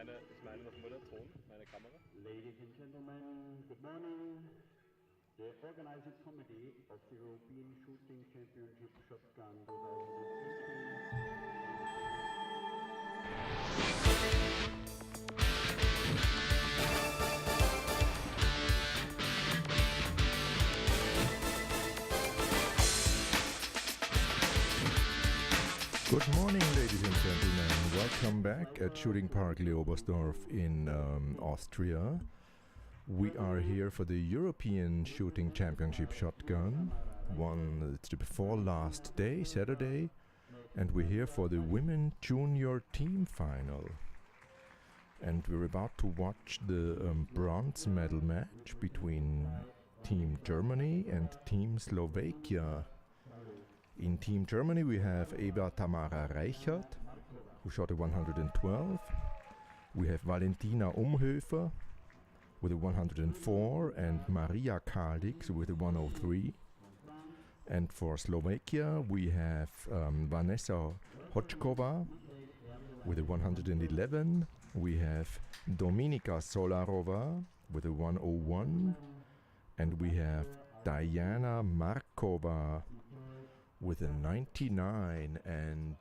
meine nochmal der Ton, meine Kamera? Ladies and gentlemen, good morning. The organizing committee of the European Shooting Championship Shotgun 2018. Good morning, ladies and gentlemen. Welcome back at Shooting Park Leobersdorf in Austria. We are here for the European Shooting Championship Shotgun. It's the before last day, Saturday, and we're here for the Women Junior Team Final. And we're about to watch the bronze medal match between Team Germany and Team Slovakia. In Team Germany we have Eva Tamara Reichert, who shot a 112. We have Valentina Umhofer with a 104 and Maria Kalix with a 103. And for Slovakia we have Vanessa Hočková with a 111. We have Dominika Solarova with a 101. And we have Diana Markova with a 99, and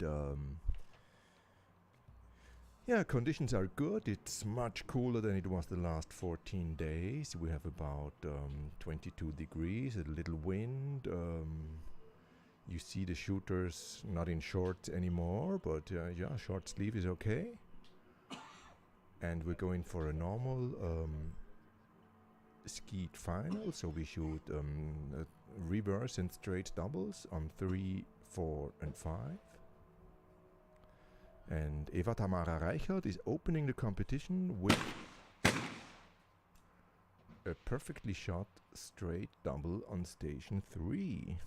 conditions are good. It's much cooler than it was the last 14 days. We have about 22 degrees, a little wind. You see the shooters not in shorts anymore, but short sleeve is okay. And we're going for a normal Skeet final, so we shoot reverse and straight doubles on 3, 4 and 5. And Eva Tamara Reichert is opening the competition with a perfectly shot straight double on station 3.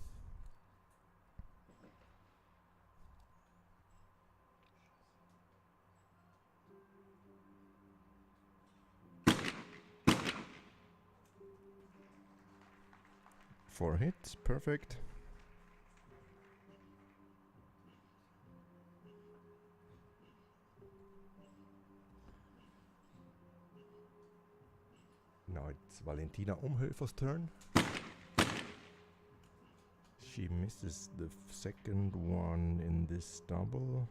Four hits, perfect. Now it's Valentina Umhofer's turn. She misses the second one in this double.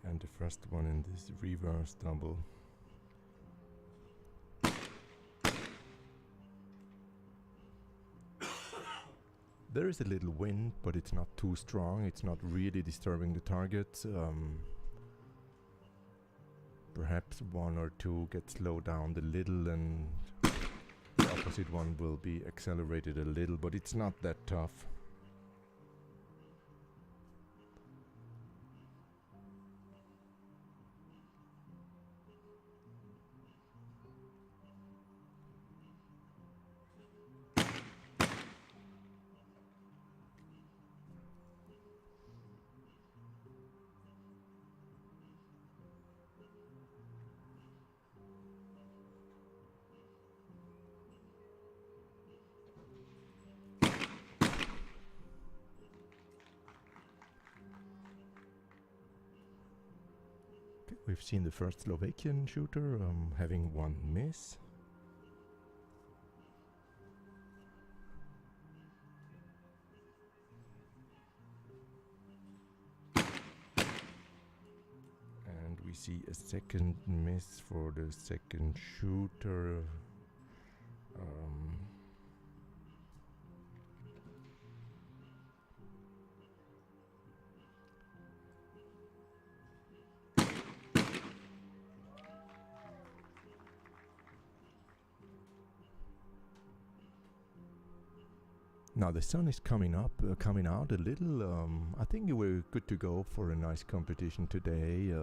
And the first one in this reverse double. There is a little wind, but it's not too strong. It's not really disturbing the target. Perhaps one or two get slowed down a little and the opposite one will be accelerated a little, but it's not that tough. We've seen the first Slovakian shooter having one miss. And we see a second miss for the second shooter. Now the sun is coming out a little. I think we're good to go for a nice competition today.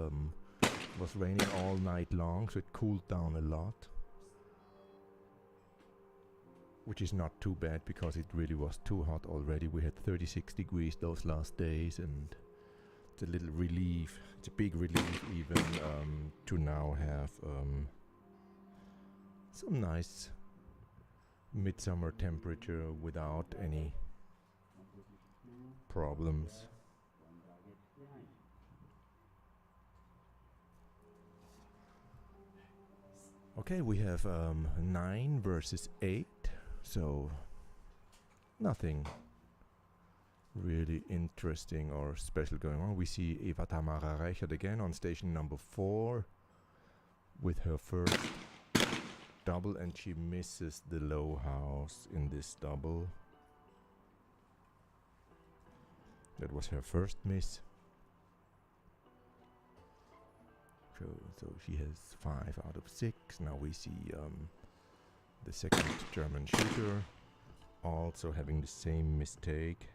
It was raining all night long, so it cooled down a lot. Which is not too bad because it really was too hot already. We had 36 degrees those last days, and It's a little relief. It's a big relief even to now have some nice midsummer temperature without any problems. Okay, we have 9 versus 8, so nothing really interesting or special going on. We see Eva Tamara Reichert again on station number 4 with her first double, and she misses the low house in this double. That was her first miss. So she has 5 out of 6. Now we see the second German shooter also having the same mistake.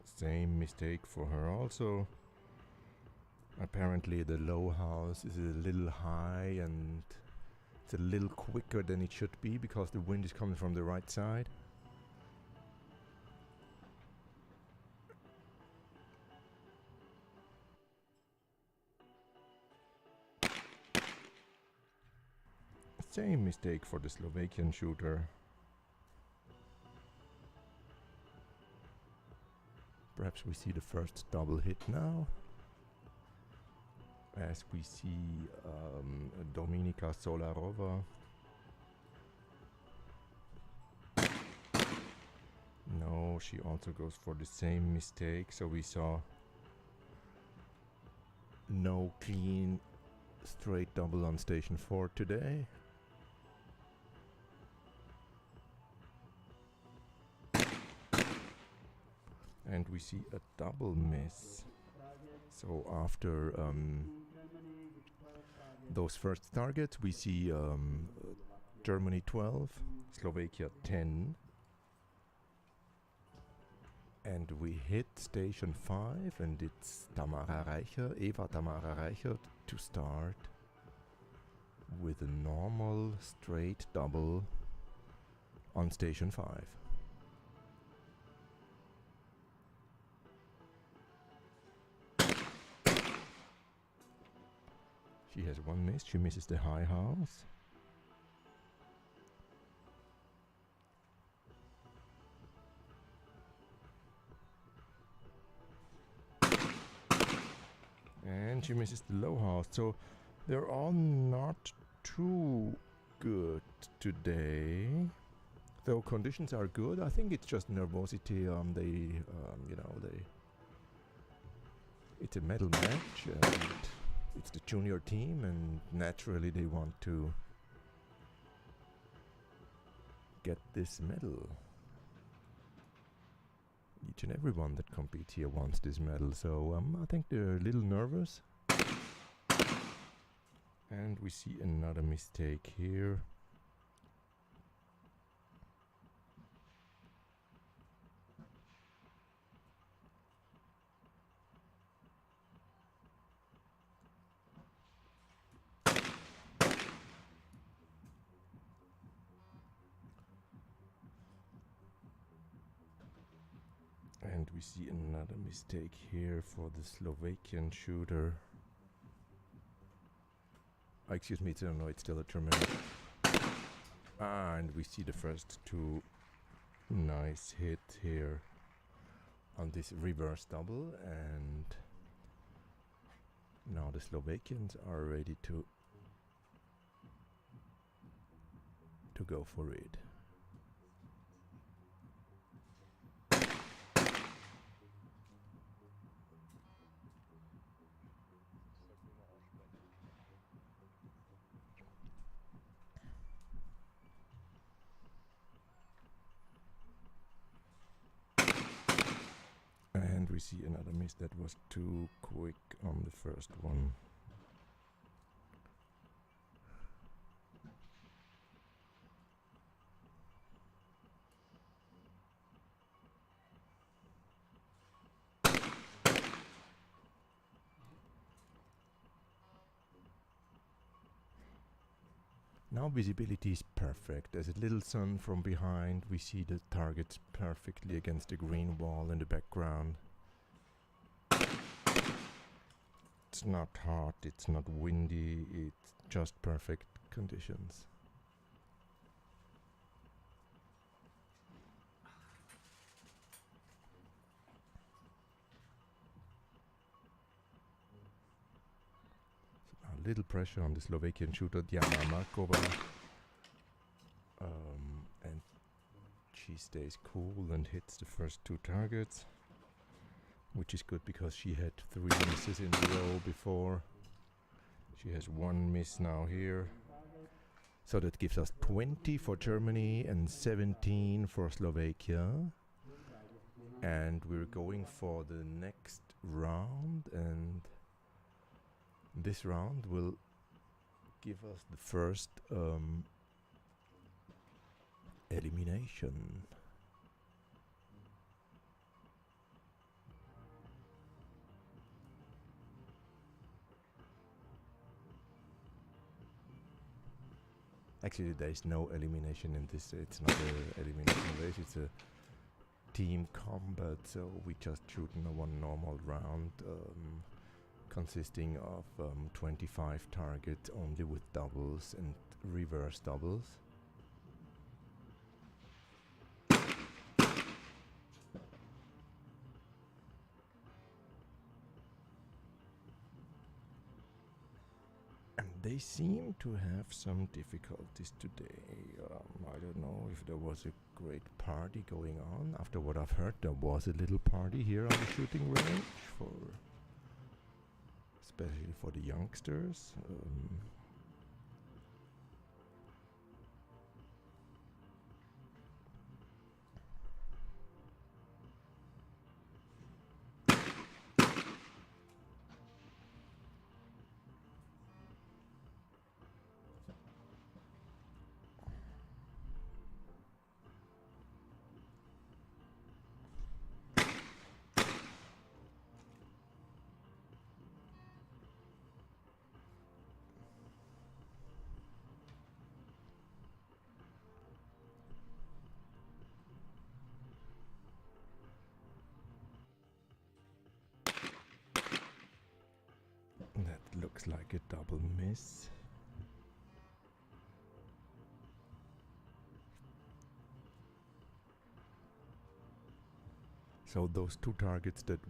Same mistake for her also. Apparently the low house is a little high and it's a little quicker than it should be because the wind is coming from the right side. Same mistake for the Slovakian shooter. Perhaps we see the first double hit now, as we see Dominika Solarova. No, she also goes for the same mistake, so we saw no clean straight double on station 4 today. And we see a double miss. So after those first targets, we see Germany 12, Slovakia 10. And we hit station 5, and it's Tamara Reichert, Eva Tamara Reichert, to start with a normal straight double on station 5. She has one miss. She misses the high house. And she misses the low house. So they're all not too good today. Though conditions are good, I think it's just nervosity. It's a medal match. It's the junior team, and naturally they want to get this medal. Each and everyone that competes here wants this medal, so I think they're a little nervous. And we see another mistake here. And we see another mistake here for the Slovakian shooter. Excuse me, no, it's still a German. And we see the first 2 nice hits here on this reverse double, and now the Slovakians are ready to go for it. And we see another miss that was too quick on the first one. Now visibility is perfect. There's a little sun from behind. We see the targets perfectly against the green wall in the background. It's not hot, it's not windy, it's just perfect conditions. So a little pressure on the Slovakian shooter Diana Markova. And she stays cool and hits the first two targets, which is good because she had 3 misses in a row before. She has 1 miss now here. So that gives us 20 for Germany and 17 for Slovakia. And we're going for the next round, and this round will give us the first elimination. Actually, there is no elimination in this. It's not an elimination race. It's a team combat. So we just shoot in one normal round, consisting of 25 targets, only with doubles and reverse doubles. They seem to have some difficulties today. I don't know if there was a great party going on. After what I've heard, there was a little party here on the shooting range, especially for the youngsters. That looks like a double miss. So those 2 targets that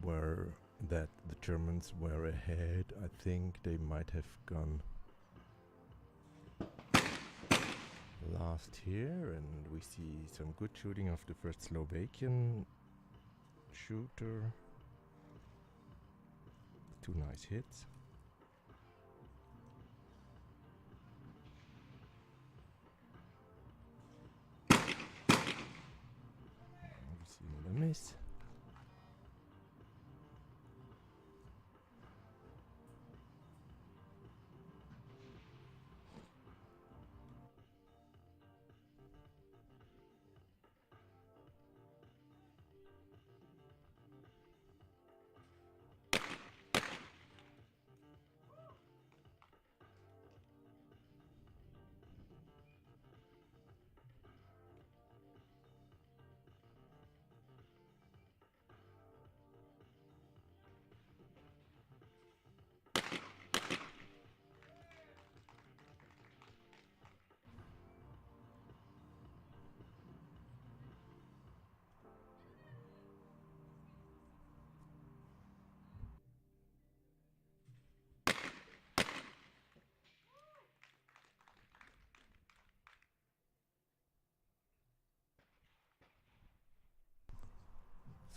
the Germans were ahead, I think they might have gone last here, and we see some good shooting of the first Slovakian shooter. 2 nice hits. We see another miss.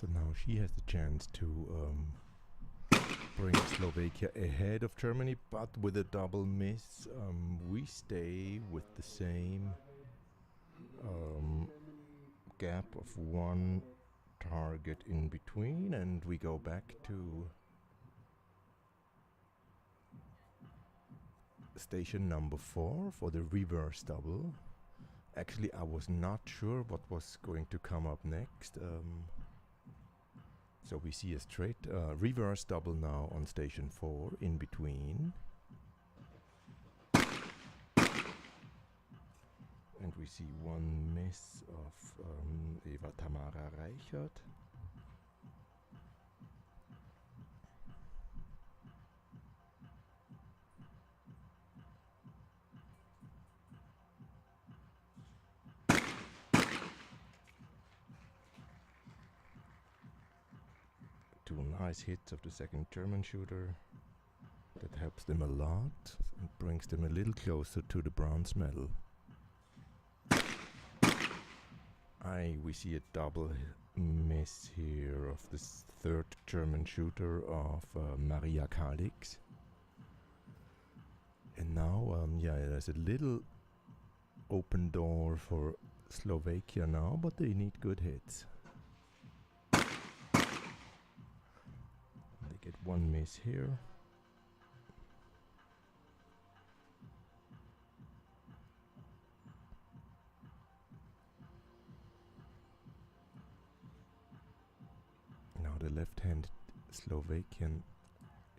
So now she has the chance to bring Slovakia ahead of Germany, but with a double miss, we stay with the same gap of 1 target in between, and we go back to station number 4 for the reverse double. Actually, I was not sure what was going to come up next. So we see a straight reverse double now on station 4 in between. And we see one miss of Eva Tamara Reichert. Two nice hits of the second German shooter. That helps them a lot and brings them a little closer to the bronze medal. We see a double miss here of this third German shooter of Maria Kalix. And now, yeah, there's a little open door for Slovakia now, but they need good hits. They get one miss here. Now the left-handed Slovakian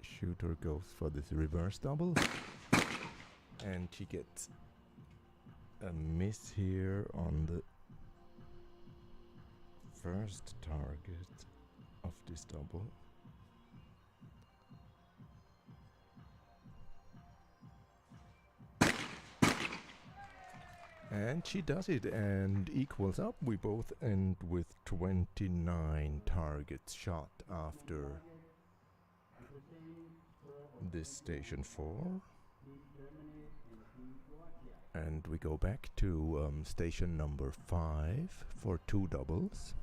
shooter goes for this reverse double. And she gets a miss here on the first target of this double. And she does it and equals up. We both end with 29 targets shot after this station 4. And we go back to station number 5 for 2 doubles.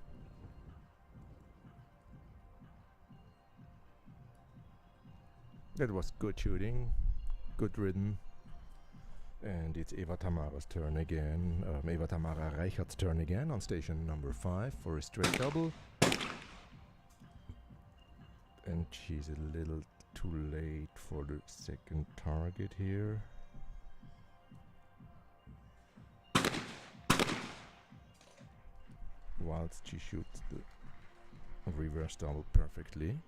That was good shooting, good rhythm. And it's Eva Tamara's turn again, Eva Tamara Reichert's turn again on station number 5 for a straight double. And she's a little too late for the second target here. Whilst she shoots the reverse double perfectly.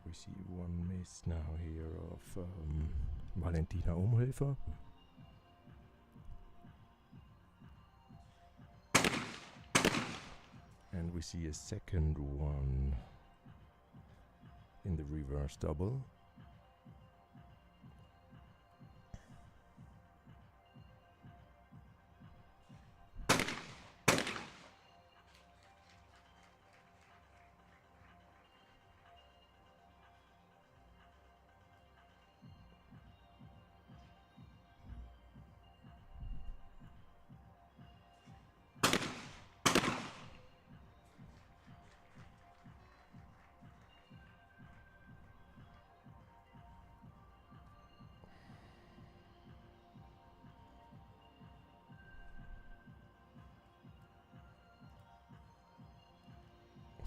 We see one miss now here of Valentina Umhöfer. And we see a second one in the reverse double.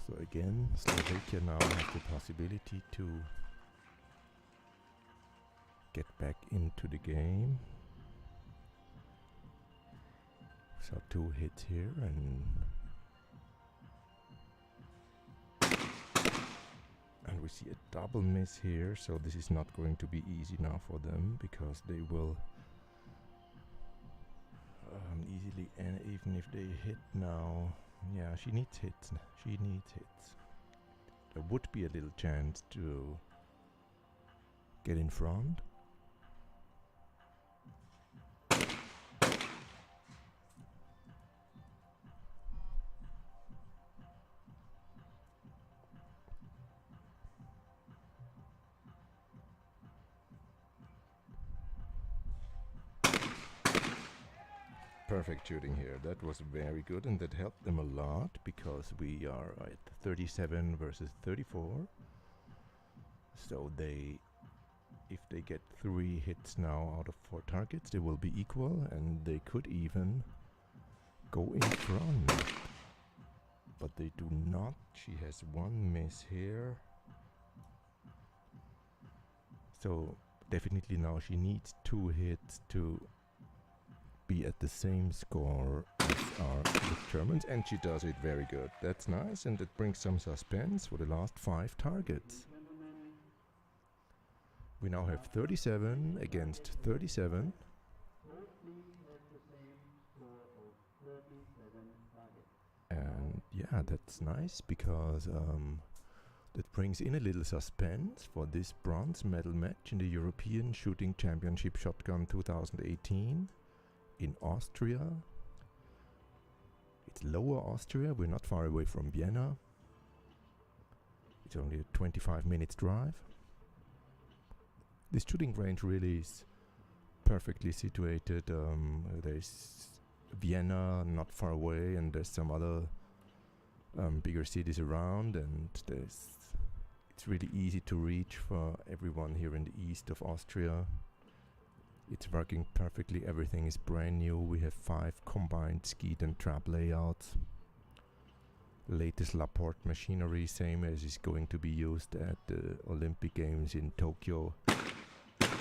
So again, Slovakia now has the possibility to get back into the game. So 2 hits here and we see a double miss here, so this is not going to be easy now for them because they will easily, and even if they hit now, yeah, she needs hits. She needs hits. There would be a little chance to get in front. Perfect shooting here. That was very good, and that helped them a lot because we are at 37 versus 34. So if they get 3 hits now out of 4 targets, they will be equal, and they could even go in front. But they do not. She has 1 miss here. So definitely now she needs 2 hits to be at the same score as the Germans, and she does it very good. That's nice, and it brings some suspense for the last 5 targets. We now have 37 against 37. And yeah, that's nice because that brings in a little suspense for this bronze medal match in the European Shooting Championship Shotgun 2018 in Austria. It's Lower Austria, we're not far away from Vienna. It's only a 25 minutes drive. This shooting range really is perfectly situated. There's Vienna not far away, and there's some other bigger cities around, and it's really easy to reach for everyone here in the east of Austria. It's working perfectly, everything is brand new. We have 5 combined skeet and trap layouts. Latest Laporte machinery, same as is going to be used at the Olympic Games in Tokyo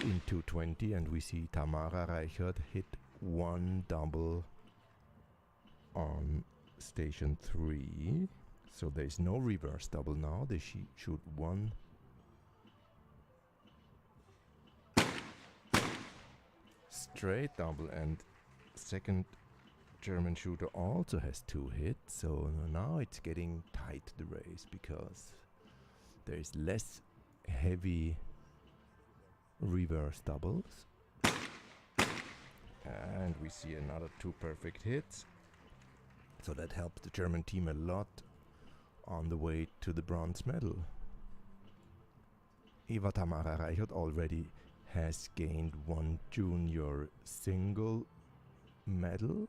in 220, and we see Tamara Reichert hit 1 double on station 3, so there is no reverse double now. They shoot 1 straight double, and second German shooter also has 2 hits, so now it's getting tight, the race, because there is less heavy reverse doubles, and we see another 2 perfect hits. So that helped the German team a lot on the way to the bronze medal. Eva Tamara Reichert already has gained 1 junior single medal.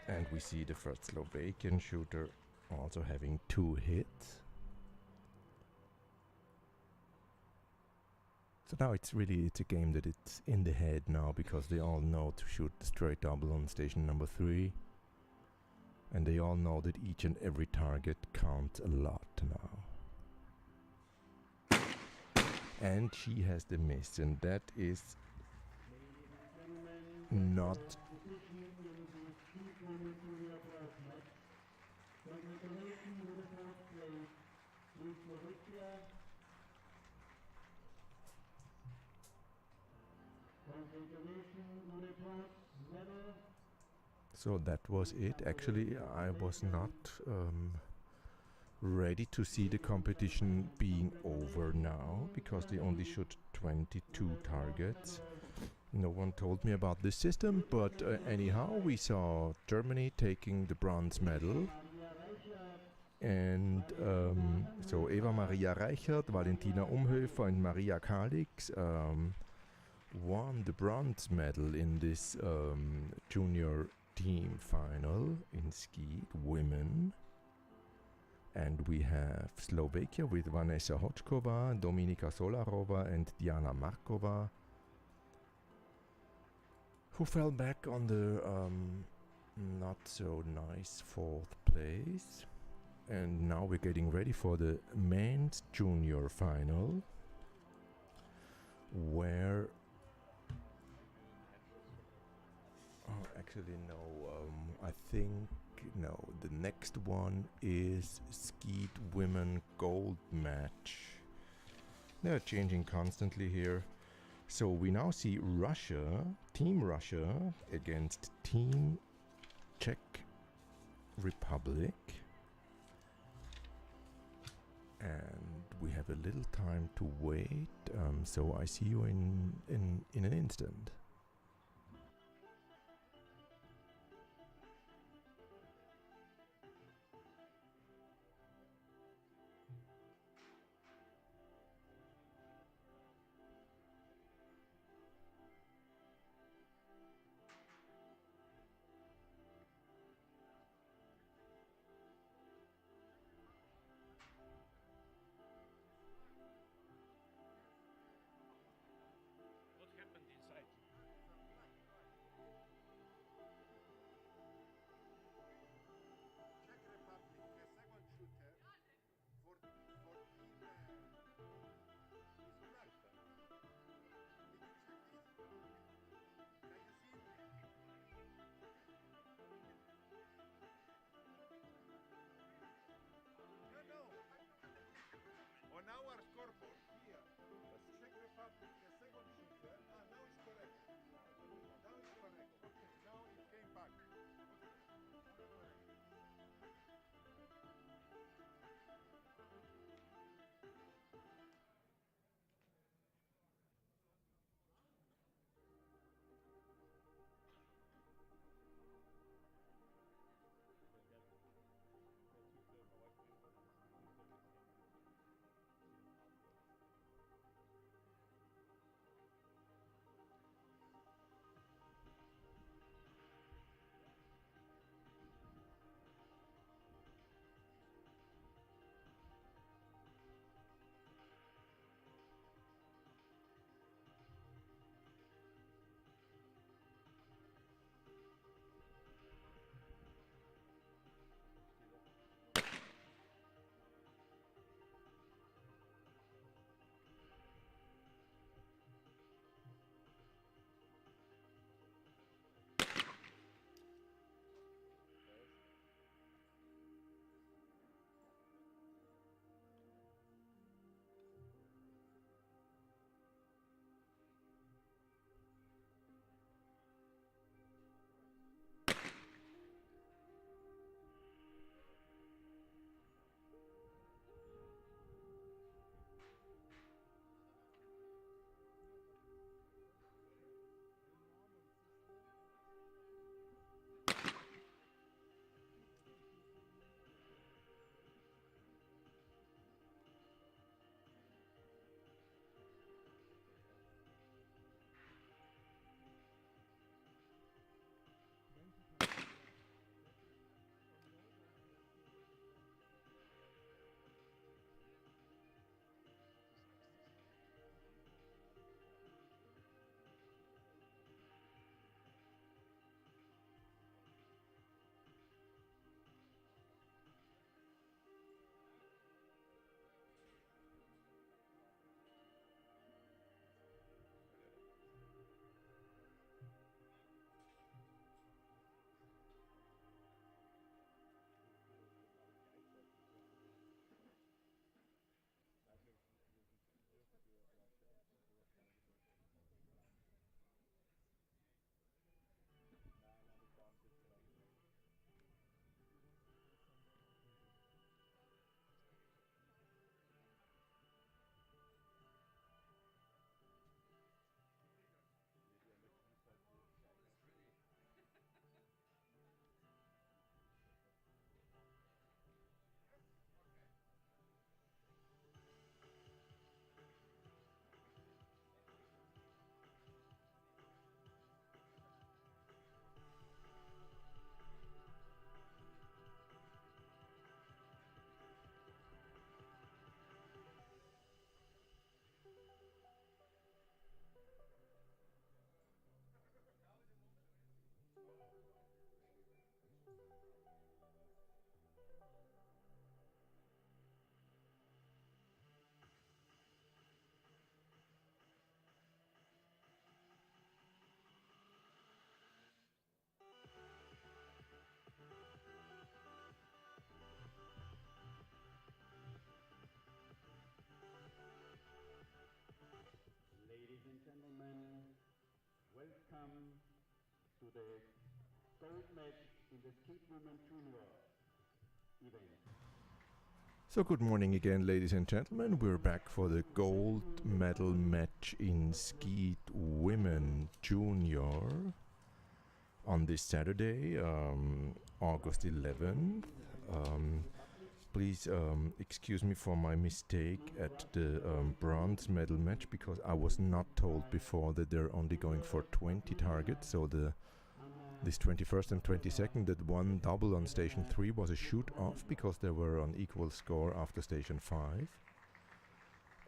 And we see the first Slovakian shooter also having 2 hits. So now it's a game that it's in the head now, because they all know to shoot the straight double on station number 3. And they all know that each and every target counts a lot now. And she has the miss, and that is not so that was it. Actually, I was not ready to see the competition being over now, because they only shoot 22 targets. No one told me about this system, but anyhow, we saw Germany taking the bronze medal. And so Eva Maria Reichert, Valentina Umhöfer and Maria Kalix won the bronze medal in this junior team final in Skeet women. And we have Slovakia with Vanessa Hočková, Dominika Solarova and Diana Markova, who fell back on the not so nice 4th place. And now we're getting ready for the men's junior final, where actually no, I think no, the next one is Skeet women gold match. They're changing constantly here. So we now see Russia, Team Russia against Team Czech Republic. And we have a little time to wait, so I see you in an instant. What happened inside? welcome to the gold match in the Skeet Women Junior event. So good morning again, ladies and gentlemen. We're back for the gold medal match in Skeet Women Junior on this Saturday, August 11th. Please excuse me for my mistake at the bronze medal match, because I was not told before that they're only going for 20 targets. So this 21st and 22nd, that one double on station 3 was a shoot off because they were on equal score after station 5.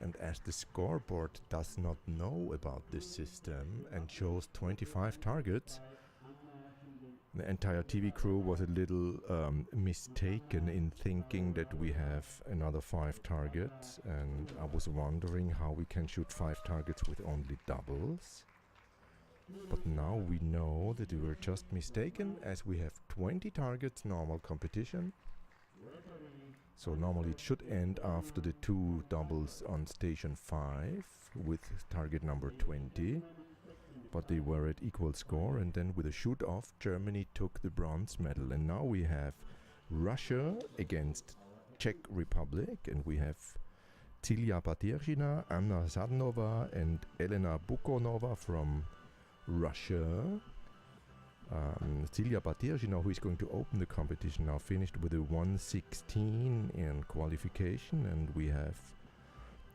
And as the scoreboard does not know about this system and shows 25 targets, the entire TV crew was a little mistaken in thinking that we have another 5 targets, and I was wondering how we can shoot 5 targets with only doubles. But now we know that we were just mistaken, as we have 20 targets normal competition. So normally it should end after the 2 doubles on station 5 with target number 20. But they were at equal score, and then with a shoot-off, Germany took the bronze medal. And now we have Russia against Czech Republic, and we have Cilia Paterzhina, Anna Sadnova, and Elena Bukonova from Russia. Cilia Paterzhina, who is going to open the competition, now finished with a 116 in qualification, and we have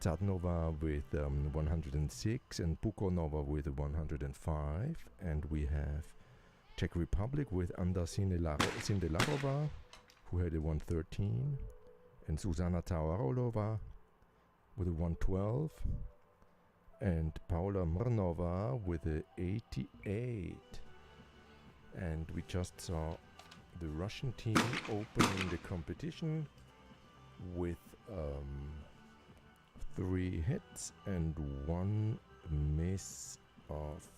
Zadnova with 106 and Bukonova with 105, and we have Czech Republic with Anda Sindelarova, who had a 113, and Zuzana Tawarolova with a 112, and Paula Mrnova with a 88. And we just saw the Russian team opening the competition with 3 hits and 1 miss of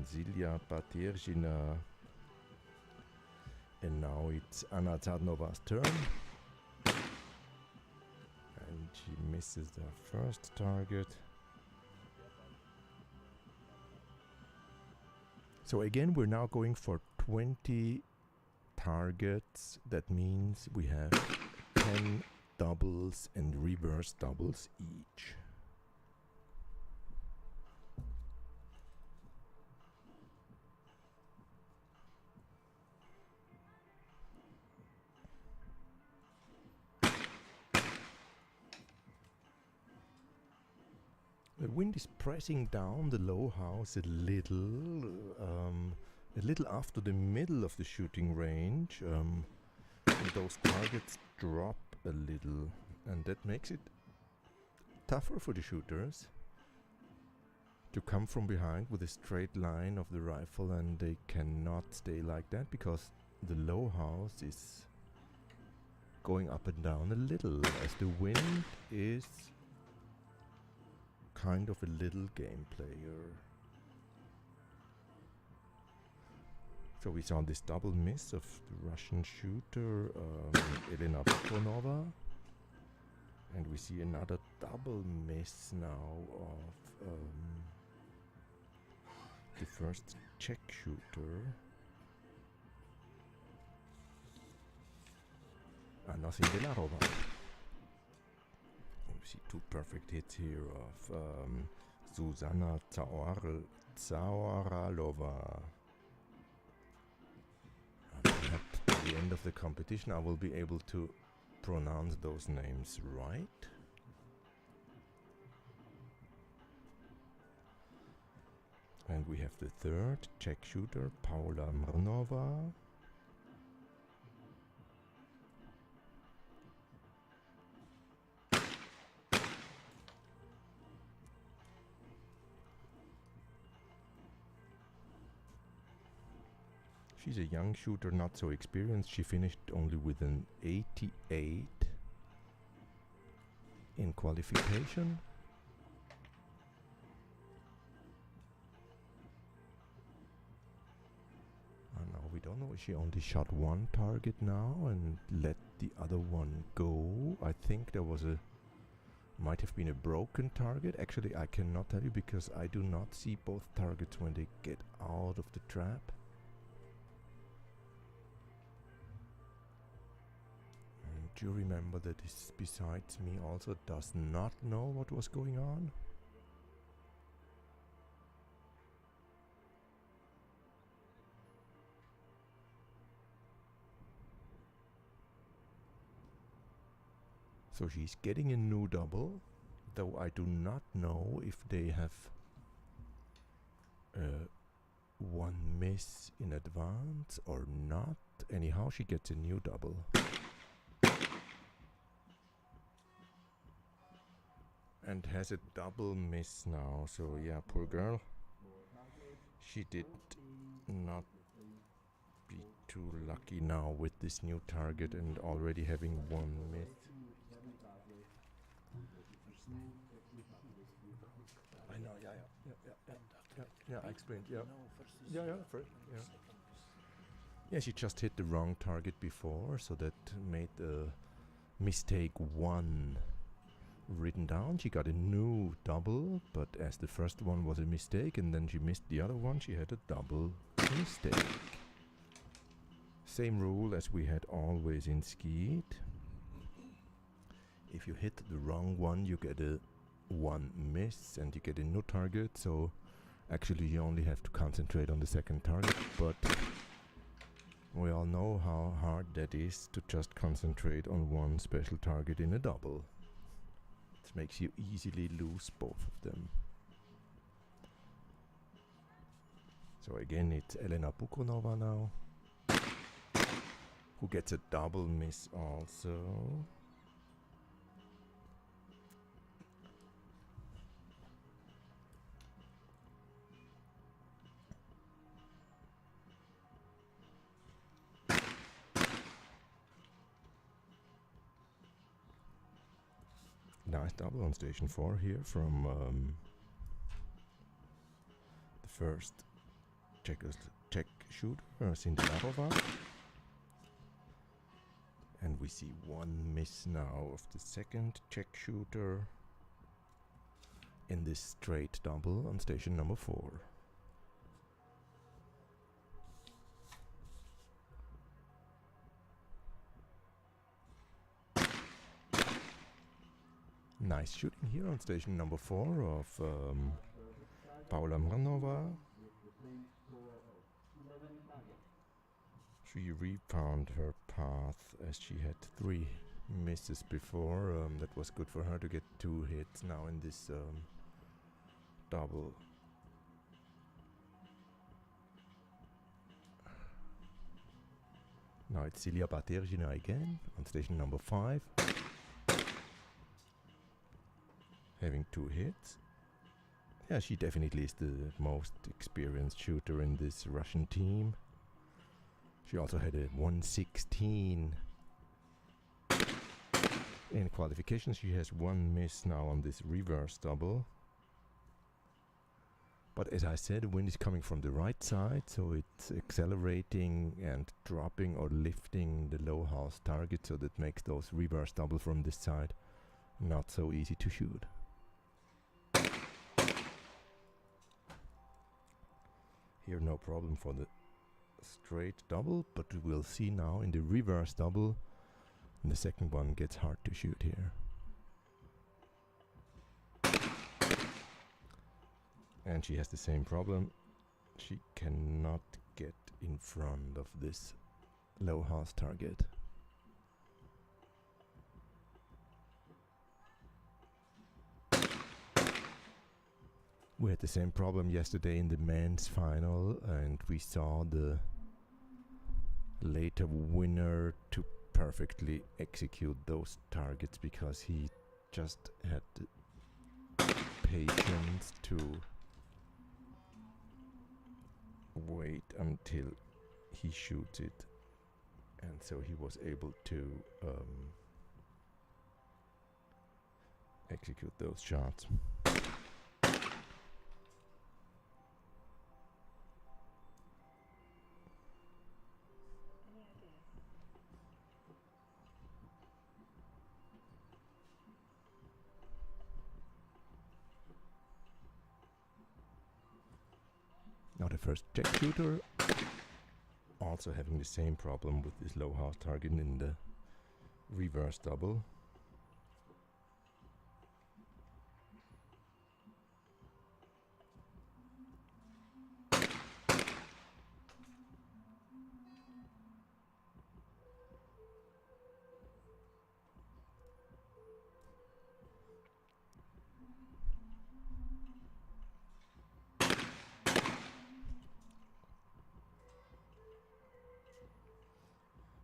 Cilia Paterzhina. And now it's Anna Zadnova's turn. And she misses the first target. So again, we're now going for 20 targets. That means we have 10 doubles and reverse doubles each. The wind is pressing down the low house a little after the middle of the shooting range. And those targets drop a little, and that makes it tougher for the shooters to come from behind with a straight line of the rifle, and they cannot stay like that because the low house is going up and down a little, as the wind is kind of a little game player. So we saw this double miss of the Russian shooter Elena Bukonova, and we see another double miss now of the first Czech shooter, Anna Sindelarova. We see 2 perfect hits here of Zuzana Zawaralova. At the end of the competition, I will be able to pronounce those names right. And we have the third Czech shooter, Paula Mrnova. She's a young shooter, not so experienced. She finished only with an 88 in qualification. No, we don't know. She only shot 1 target now and let the other one go. I think there was a Might have been a broken target. Actually, I cannot tell you because I do not see both targets when they get out of the trap. And do you remember that this besides me also does not know what was going on? So she's getting a new double, though I do not know if they have one miss in advance or not. Anyhow, she gets a new double. And has a double miss now, so yeah, poor girl. She did not be too lucky now with this new target and already having one miss. I know, yeah, I explained, yeah, she just hit the wrong target before, so that made the mistake 1 written down. She got a new double, but as the first one was a mistake and then she missed the other one, she had a double mistake. Same rule as we had always in Skeet. If you hit the wrong one, you get a 1 miss and you get a new target, so actually you only have to concentrate on the second target, but we all know how hard that is to just concentrate on one special target in a double. It makes you easily lose both of them. So again, it's Elena Bukonova now, who gets a double miss also. Nice double on station 4 here from the first Czech shooter, Cindy Labova. And we see 1 miss now of the second Czech shooter in this straight double on station number 4. Nice shooting here on station number 4 of Paula Mranova. She refound her path as she had 3 misses before. That was good for her to get 2 hits now in this double. Now it's Celia Baterjina again on station number 5. Having 2 hits. Yeah, she definitely is the most experienced shooter in this Russian team. She also had a 116 in qualifications. She has 1 miss now on this reverse double. But as I said, the wind is coming from the right side, so it's accelerating and dropping or lifting the low house target, so that makes those reverse double from this side not so easy to shoot. Here no problem for the straight double, but we will see now in the reverse double, and the second one gets hard to shoot here. And she has the same problem. She cannot get in front of this low house target. We had the same problem yesterday in the men's final, and we saw the later winner to perfectly execute those targets because he just had the patience to wait until he shoots it, and so he was able to execute those shots. Now the first check shooter also having the same problem with this low house target in the reverse double.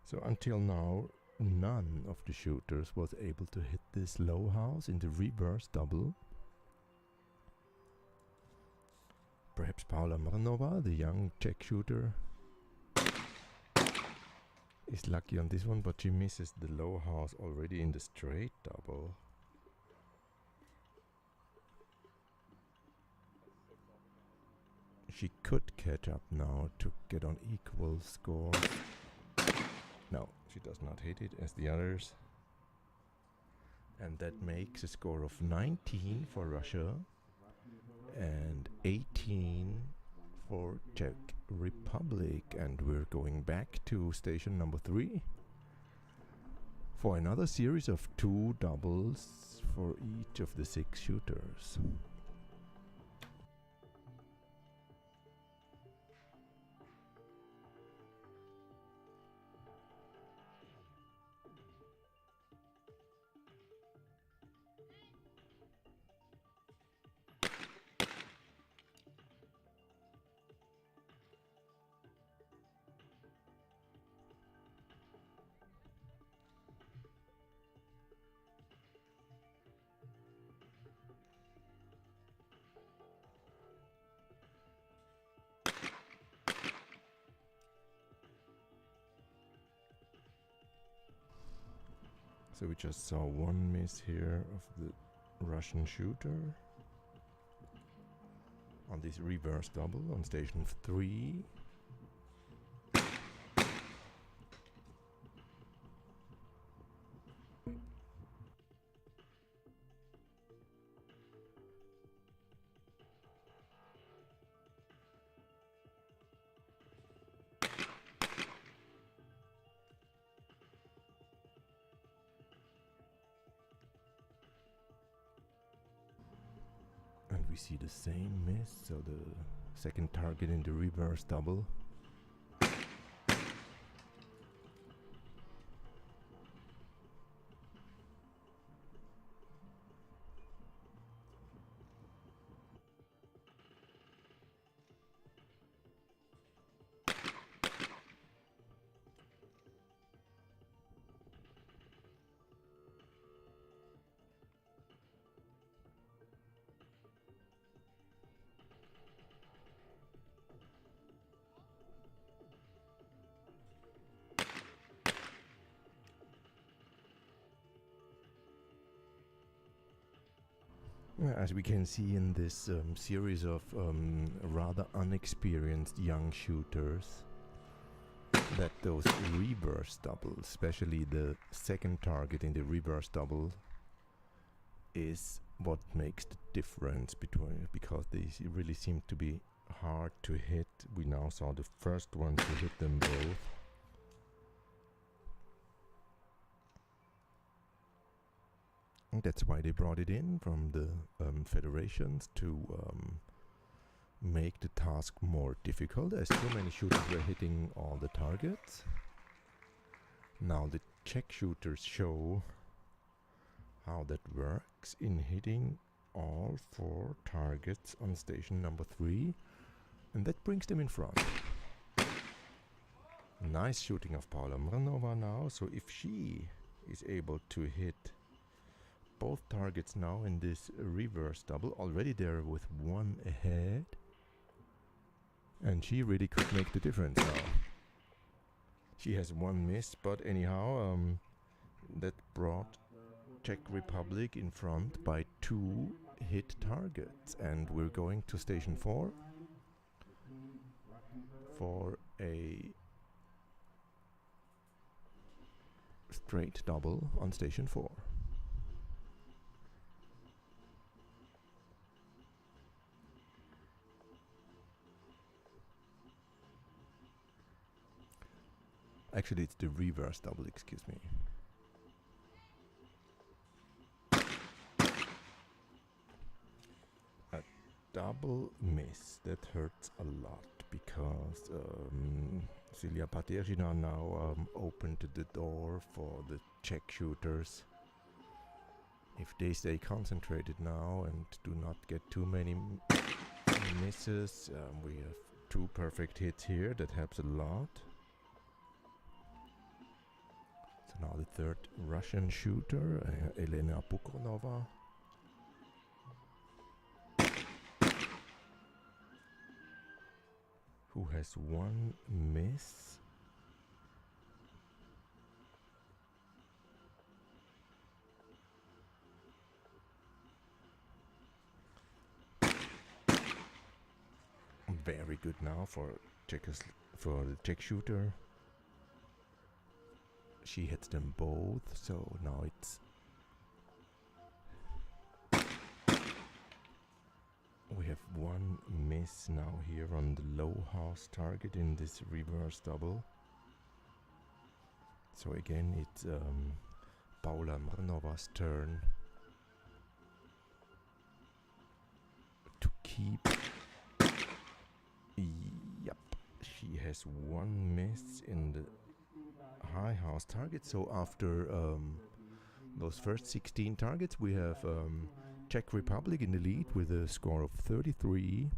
So until now, none of the shooters was able to hit this low house in the reverse double. Perhaps Paula Mrnova, the young Czech shooter, is lucky on this one, but she misses the low house already in the straight double. She could catch up now to get on equal score. No, she does not hit it as the others. And that makes a score of 19 for Russia and 18 for Czech Republic. And we're going back to station number 3 for another series of 2 doubles for each of the 6 shooters. So we just saw one miss here of the Russian shooter on this reverse double on station 3. We see the same miss, so the second target in the reverse double. As we can see in this series of rather unexperienced young shooters, that those reverse doubles, especially the second target in the reverse double, is what makes the difference between, because they really seem to be hard to hit. We now saw the first one to hit them both. And that's why they brought it in from the federations to make the task more difficult, as so many shooters were hitting all the targets. Now the Czech shooters show how that works in hitting all 4 targets on station number 3, and that brings them in front. Nice shooting of Paula Mrnova now, so if she is able to hit both targets now in this reverse double, already there with 1 ahead, and she really could make the difference now. She has 1 miss, but anyhow, that brought Czech Republic in front by 2 hit targets, and we're going to station 4 for a straight double on station 4. Actually, it's the reverse double, excuse me. A double miss, that hurts a lot because Silja Paterina now opened the door for the Czech shooters. If they stay concentrated now and do not get too many misses, we have 2 perfect hits here, that helps a lot. So now the third Russian shooter, Elena Pukonova. Who has 1 miss. Very good now for the Czech shooter. She hits them both, so now it's we have 1 miss now here on the low house target in this reverse double. So again it's Paula Mrnova's turn to keep. Yep, she has 1 miss in the high house target. So after those first 16 targets, we have Czech Republic in the lead with a score of 33,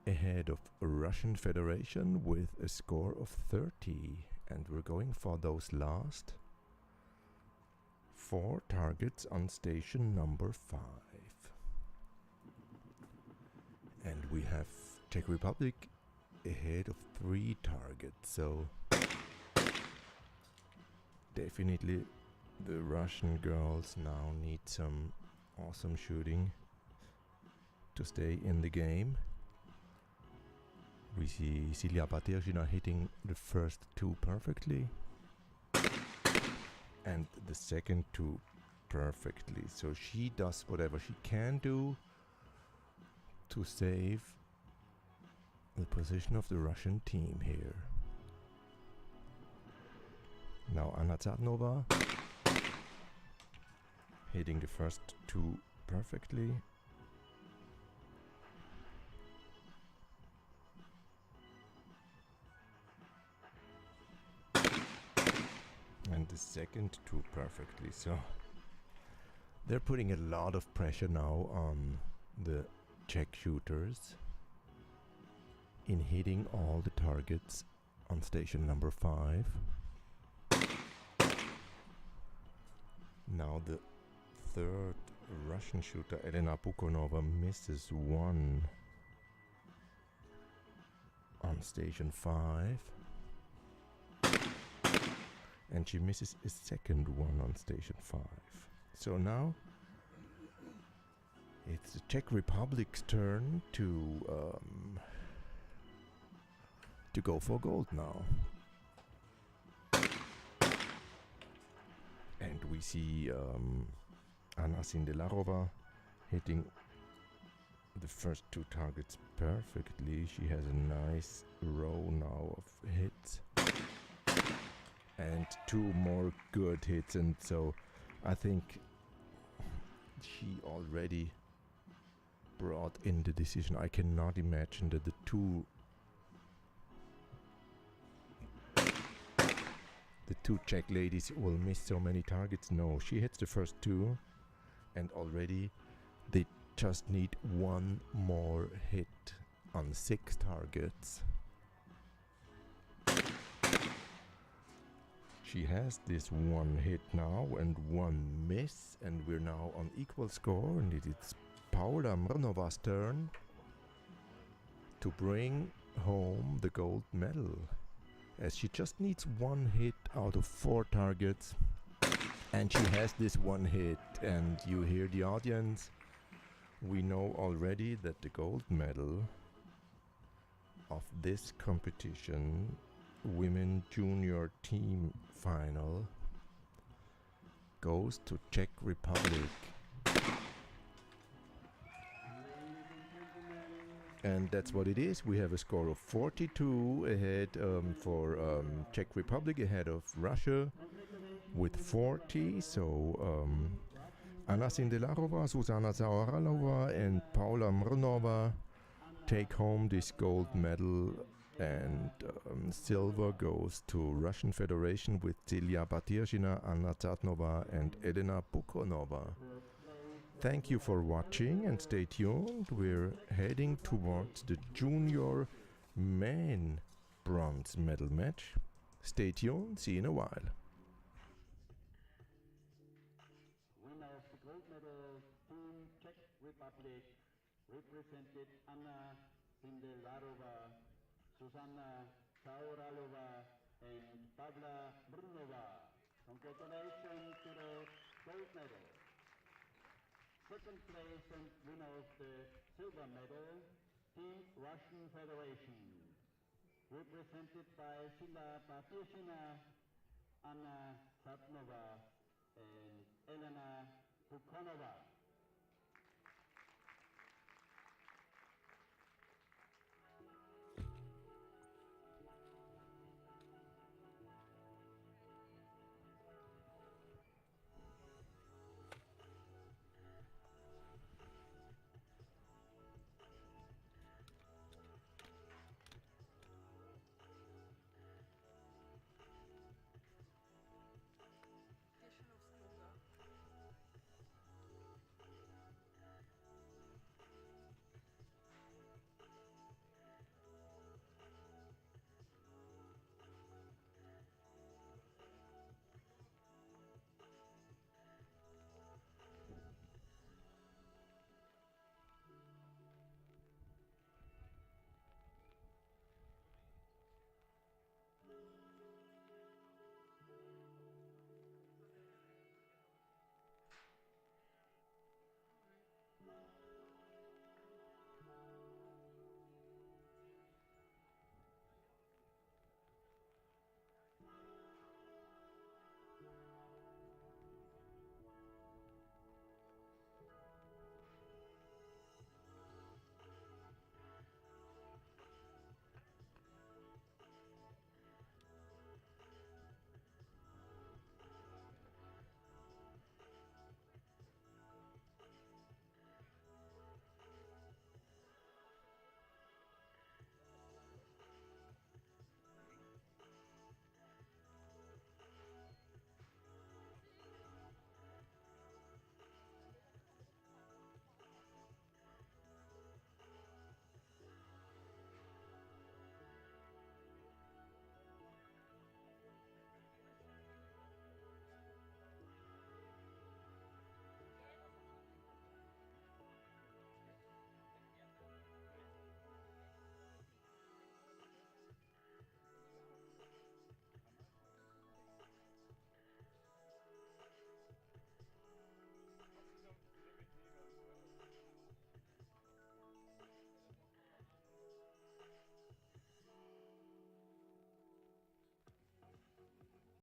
ahead of Russian Federation with a score of 30. And we're going for those last 4 targets on station number 5. And we have Czech Republic ahead of 3 targets, so definitely the Russian girls now need some awesome shooting to stay in the game. We see Silja Paterina hitting the first 2 perfectly and the second 2 perfectly, so she does whatever she can do to save the position of the Russian team here. Now Anna Tsarnova hitting the first 2 perfectly. And the second 2 perfectly. So they're putting a lot of pressure now on the Czech shooters in hitting all the targets on station number 5. Now the third Russian shooter, Elena Pukonova, misses 1 on station 5. And she misses a second one on station 5. So now it's the Czech Republic's turn to go for gold now. And we see Anna Sindelarova hitting the first 2 targets perfectly. She has a nice row now of hits. And 2 more good hits, and so I think she already brought in the decision. I cannot imagine that the 2 Czech ladies will miss so many targets. No, she hits the first 2 and already they just need 1 more hit on 6 targets. She has this 1 hit now and 1 miss, and we're now on equal score, and it's Paula Mrnova's turn to bring home the gold medal, as she just needs 1 hit out of 4 targets, and she has this 1 hit. And you hear the audience, we know already that the gold medal of this competition, women junior team final, goes to Czech Republic. And that's what it is. We have a score of 42 ahead for Czech Republic, ahead of Russia with 40. So Anna Sindelarova, Zuzana Zaoralova, and Paula Mrnova take home this gold medal, and silver goes to Russian Federation with Celia Batirshina, Anna Tsartnova, and Elena Bukonova. Thank you for watching and stay tuned. We're heading towards the junior men bronze medal match. Stay tuned, see you in a while. Winner of the gold medal, Team Czech Republic, represented Anna Sindelarova, Susanna Zaoralova, and Pavla Brunova. Congratulations to the gold medal. Second place and winner of the silver medal, Team Russian Federation, represented by Sila Batirshina, Anna Tsartnova, and Elena Bukonova.